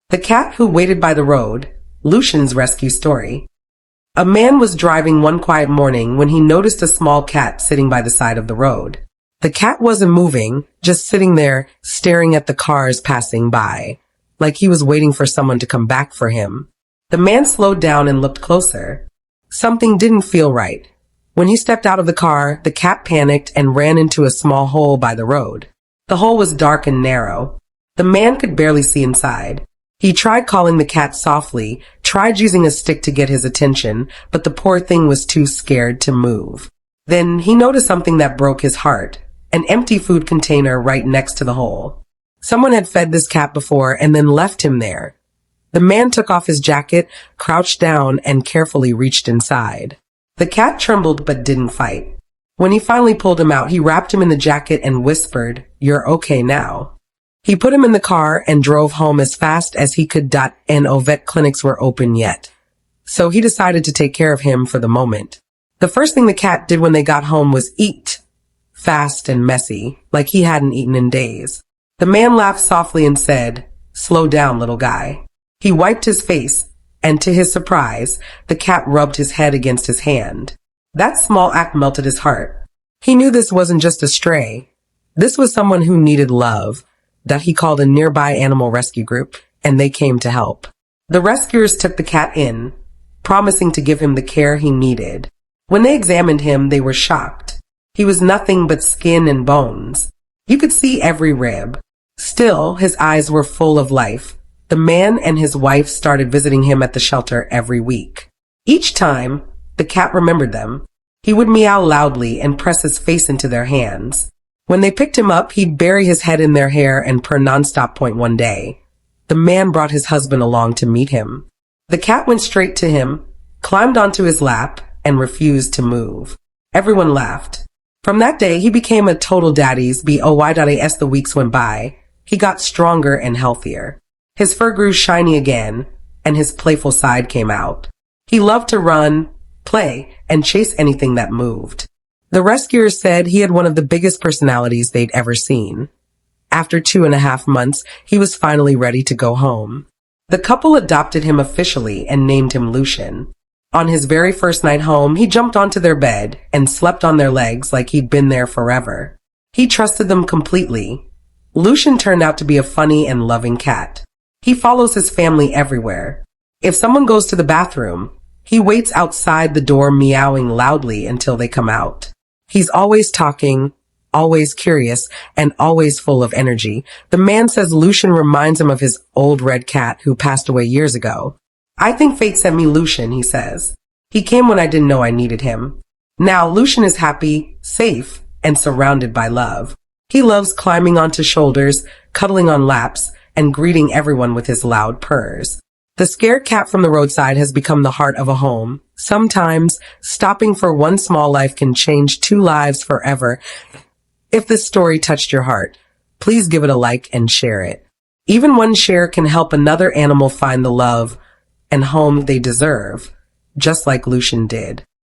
The Cat Who Waited by the Road, Lucian's Rescue Story. A man was driving one quiet morning when he noticed a small cat sitting by the side of the road. The cat wasn't moving, just sitting there, staring at the cars passing by, like he was waiting for someone to come back for him. The man slowed down and looked closer. Something didn't feel right. When he stepped out of the car, the cat panicked and ran into a small hole by the road. The hole was dark and narrow. The man could barely see inside. He tried calling the cat softly, tried using a stick to get his attention, but the poor thing was too scared to move. Then he noticed something that broke his heart, an empty food container right next to the hole. Someone had fed this cat before and then left him there. The man took off his jacket, crouched down, and carefully reached inside. The cat trembled but didn't fight. When he finally pulled him out, he wrapped him in the jacket and whispered, "You're okay now." He put him in the car and drove home as fast as he could. No vet clinics were open yet, so he decided to take care of him for the moment. The first thing the cat did when they got home was eat, fast and messy, like he hadn't eaten in days. The man laughed softly and said, "Slow down, little guy." He wiped his face, and to his surprise, the cat rubbed his head against his hand. That small act melted his heart. He knew this wasn't just a stray. This was someone who needed love, that he called a nearby animal rescue group, and they came to help. The rescuers took the cat in, promising to give him the care he needed. When they examined him, they were shocked. He was nothing but skin and bones. You could see every rib. Still, his eyes were full of life. The man and his wife started visiting him at the shelter every week. Each time, the cat remembered them. He would meow loudly and press his face into their hands. When they picked him up, he'd bury his head in their hair and purr nonstop. One day, the man brought his husband along to meet him. The cat went straight to him, climbed onto his lap, and refused to move. Everyone laughed. From that day, he became a total daddy's boy. As the weeks went by, he got stronger and healthier. His fur grew shiny again, and his playful side came out. He loved to run, play, and chase anything that moved. The rescuers said he had one of the biggest personalities they'd ever seen. After 2.5 months, he was finally ready to go home. The couple adopted him officially and named him Lucian. On his very first night home, he jumped onto their bed and slept on their legs like he'd been there forever. He trusted them completely. Lucian turned out to be a funny and loving cat. He follows his family everywhere. If someone goes to the bathroom, he waits outside the door meowing loudly until they come out. He's always talking, always curious, and always full of energy. The man says Lucian reminds him of his old red cat who passed away years ago. "I think fate sent me Lucian," he says. "He came when I didn't know I needed him." Now Lucian is happy, safe, and surrounded by love. He loves climbing onto shoulders, cuddling on laps, and greeting everyone with his loud purrs. The scared cat from the roadside has become the heart of a home. Sometimes, stopping for one small life can change 2 lives forever. If this story touched your heart, please give it a like and share it. Even one share can help another animal find the love and home they deserve, just like Lucian did.